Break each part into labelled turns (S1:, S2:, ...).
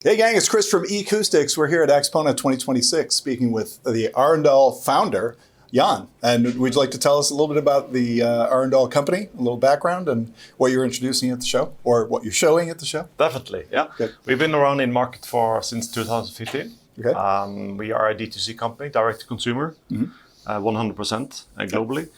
S1: Hey gang, it's Chris from Ecoustics. We're here at AXPONA 2026 speaking with the Arendal founder, Jan. And would you like to tell us a little bit about the Arendal company, a little background and what you're introducing at the show or what you're showing at the show?
S2: Definitely, yeah.
S1: Good.
S2: We've been around in market since 2015.
S1: Okay.
S2: We are a D2C company, direct to consumer, 100% globally.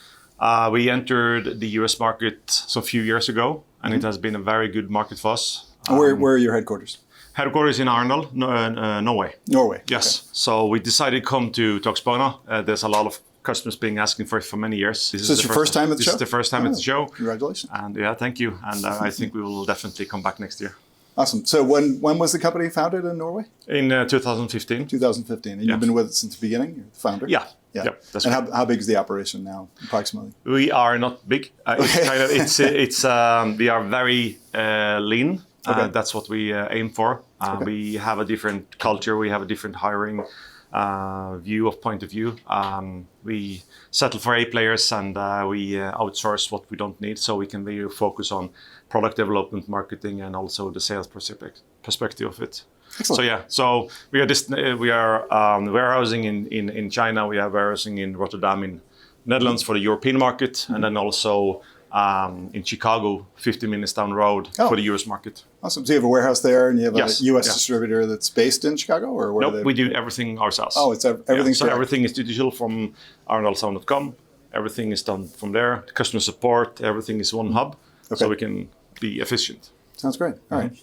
S2: We entered the US market a few years ago, and it has been a very good market for us.
S1: Where are your headquarters?
S2: Headquarters in Arendal, Norway.
S1: Norway.
S2: Yes.
S1: Okay.
S2: So we decided to come to AXPONA. There's a lot of customers being asking for it for many years.
S1: So it's your first time at the show?
S2: This is the first time at the show.
S1: Congratulations.
S2: And yeah, thank you. And I think we will definitely come back next year.
S1: Awesome. So when was the company founded in Norway?
S2: In 2015.
S1: 2015. And you've been with it since the beginning? You're the founder?
S2: Yeah.
S1: Yeah.
S2: Yep, that's
S1: and
S2: right.
S1: how big is the operation now, approximately?
S2: We are not big. We are very lean.
S1: Okay.
S2: That's what we aim for.
S1: Okay.
S2: We have a different culture. We have a different hiring point of view. We settle for A players and we outsource what we don't need, so we can really focus on product development, marketing, and also the sales perspective of it.
S1: Excellent.
S2: So yeah, so we are warehousing in China. We are warehousing in Rotterdam in Netherlands for the European market, and then also in Chicago, 50 minutes down the road for the US market.
S1: Awesome. So you have a warehouse there, and you have a US
S2: Yes.
S1: distributor that's based in Chicago, or where?
S2: Nope, we do everything ourselves.
S1: Oh, it's everything's
S2: so everything is digital from arendalsound.com. Everything is done from there. Customer support, everything is one hub, so we can be efficient.
S1: Sounds great. All right.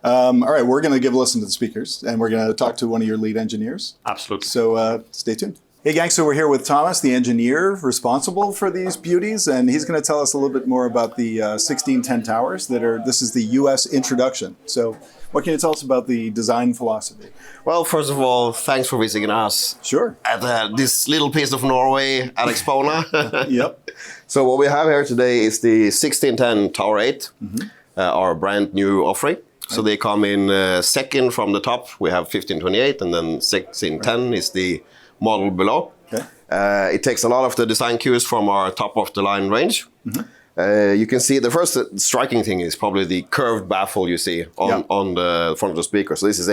S1: All right, we're going to give a listen to the speakers, and we're going to talk to one of your lead engineers.
S2: Absolutely.
S1: So stay tuned. Hey gang, so we're here with Thomas, the engineer responsible for these beauties, and he's going to tell us a little bit more about the 1610 towers this is the US introduction. So what can you tell us about the design philosophy?
S3: Well, first of all, thanks for visiting us.
S1: Sure.
S3: At this little piece of Norway at AXPONA.
S1: Yep.
S3: So what we have here today is the 1610 Tower 8, our brand new offering. So they come in second from the top. We have 1528, and then 1610 is the model below.
S1: Okay.
S3: It takes a lot of the design cues from our top of the line range. You can see the first striking thing is probably the curved baffle you see on the front of the speaker. So this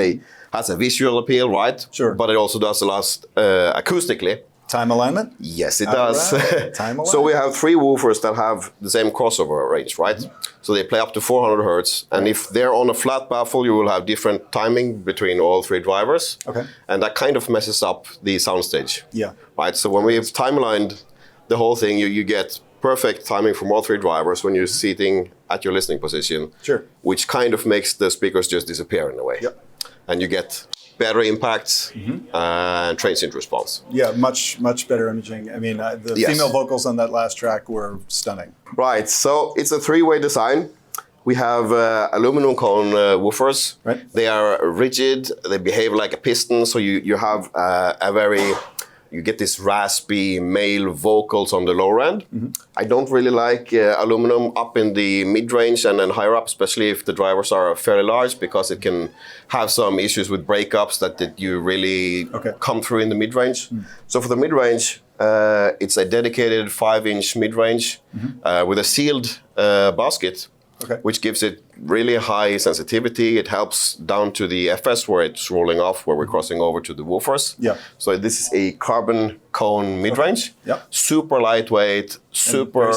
S3: has a visual appeal, right?
S1: Sure.
S3: But it also does a lot acoustically.
S1: Time alignment?
S3: Yes, it does.
S1: Right. Time alignment.
S3: So we have 3 woofers that have the same crossover range, right? So they play up to 400 hertz, and if they're on a flat baffle, you will have different timing between all 3 drivers.
S1: Okay.
S3: And that kind of messes up the soundstage.
S1: Yeah.
S3: Right. So when we've time aligned the whole thing, you get perfect timing from all 3 drivers when you're sitting at your listening position.
S1: Sure.
S3: Which kind of makes the speakers just disappear in a way.
S1: Yep.
S3: And you get better impacts and transient response.
S1: Yeah, much better imaging. I mean, the female vocals on that last track were stunning.
S3: Right, so it's a 3-way design. We have aluminum cone woofers.
S1: Right.
S3: They are rigid, they behave like a piston, so you have you get this raspy male vocals on the lower end. I don't really like aluminum up in the mid-range and then higher up, especially if the drivers are fairly large, because it can have some issues with breakups that you really come through in the mid-range. So for the mid-range, it's a dedicated 5-inch mid-range with a sealed basket, which gives it really high sensitivity. It helps down to the FS where it's rolling off, where we're crossing over to the woofers.
S1: Yeah.
S3: So this is a carbon cone mid-range.
S1: Yeah.
S3: Super lightweight, super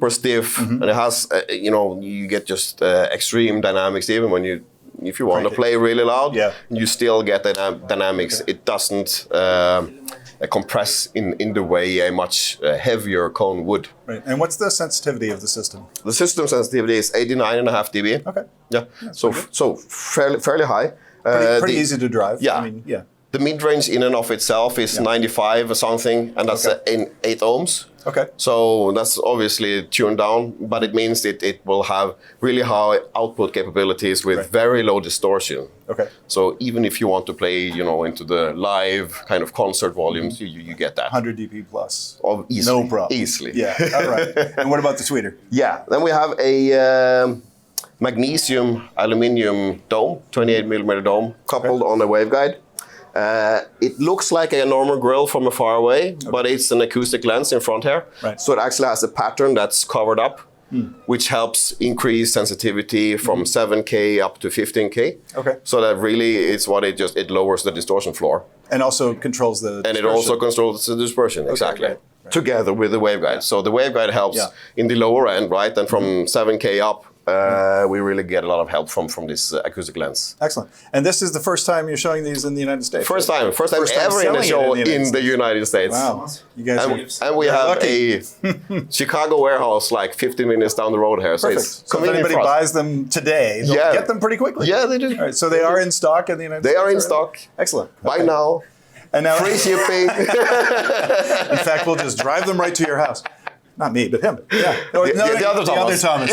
S3: stiff, and it has, you get just extreme dynamics even when if you want to play really loud, you still get the dynamics. It doesn't compress in the way a much heavier cone would.
S1: Right. And what's the sensitivity of the system?
S3: The system sensitivity is 89.5 dB.
S1: Okay.
S3: Yeah. So fairly high.
S1: Pretty easy to drive.
S3: Yeah.
S1: I mean, yeah.
S3: The mid-range in and of itself is 95 or something, and that's in 8 ohms.
S1: Okay.
S3: So that's obviously tuned down, but it means it will have really high output capabilities with very low distortion.
S1: Okay.
S3: So even if you want to play, into the live kind of concert volumes, you get that.
S1: 100 dB plus.
S3: Easily.
S1: No problem.
S3: Easily.
S1: Yeah. All right. And what about the tweeter?
S3: Yeah. Then we have a magnesium aluminium dome, 28 millimeter dome, coupled on a waveguide. It looks like a normal grill from a far away, but it's an acoustic lens in front here.
S1: Right.
S3: So it actually has a pattern that's covered up. which helps increase sensitivity from 7K up to 15K.
S1: Okay.
S3: So that really is what it lowers the distortion floor.
S1: And also controls the
S3: And it also controls the dispersion, exactly.
S1: right.
S3: Together with the waveguide. So the waveguide helps in the lower end, right? And from 7K up, we really get a lot of help from this acoustic lens.
S1: Excellent. And this is the first time you're showing these in the United States?
S3: First time ever in the
S1: selling
S3: show
S1: it
S3: in the United States.
S1: Wow. You guys
S3: And we have
S1: lucky.
S3: a Chicago warehouse like 15 minutes down the road here. So
S1: Perfect.
S3: it's
S1: So if
S3: convenient
S1: anybody
S3: for us.
S1: buys them today, they'll
S3: Yeah.
S1: get them pretty quickly.
S3: Yeah, they do.
S1: All right, so they are in stock in the United States?
S3: They are in
S1: already?
S3: stock.
S1: Excellent.
S3: Buy
S1: Okay.
S3: now.
S1: And now,
S3: Free shipping.
S1: in fact, we'll just drive them right to your house. Not me, but him. Yeah.
S3: The other Thomas.
S1: The other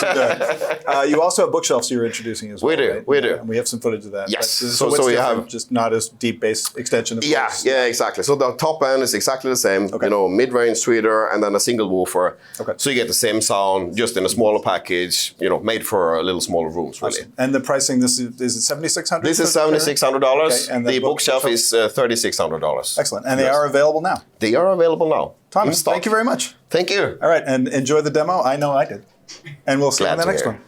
S1: Thomas. You also have bookshelves you're introducing as well.
S3: We do,
S1: right?
S3: we do.
S1: And we have some footage of that.
S3: Yes.
S1: But,
S3: So
S1: what's
S3: we
S1: different?
S3: have-
S1: Just not as deep bass extension of
S3: Yeah,
S1: books.
S3: yeah, exactly. So the top end is exactly the same.
S1: Okay.
S3: You know, mid-range tweeter and then a single woofer.
S1: Okay.
S3: So you get the same sound, just in a smaller package. You know, made for a little smaller rooms, really.
S1: Awesome. And the pricing, this is it $7,600?
S3: This is $7,600.
S1: Okay, and the
S3: The bookshelf is $3,600.
S1: Excellent. And they are available now.
S3: They are available now. in
S1: Thomas,
S3: stock.
S1: thank you very much.
S3: Thank you.
S1: All right, and enjoy the demo. I know I did. And we'll see you in
S3: Glad
S1: the
S3: to
S1: next
S3: hear.
S1: one.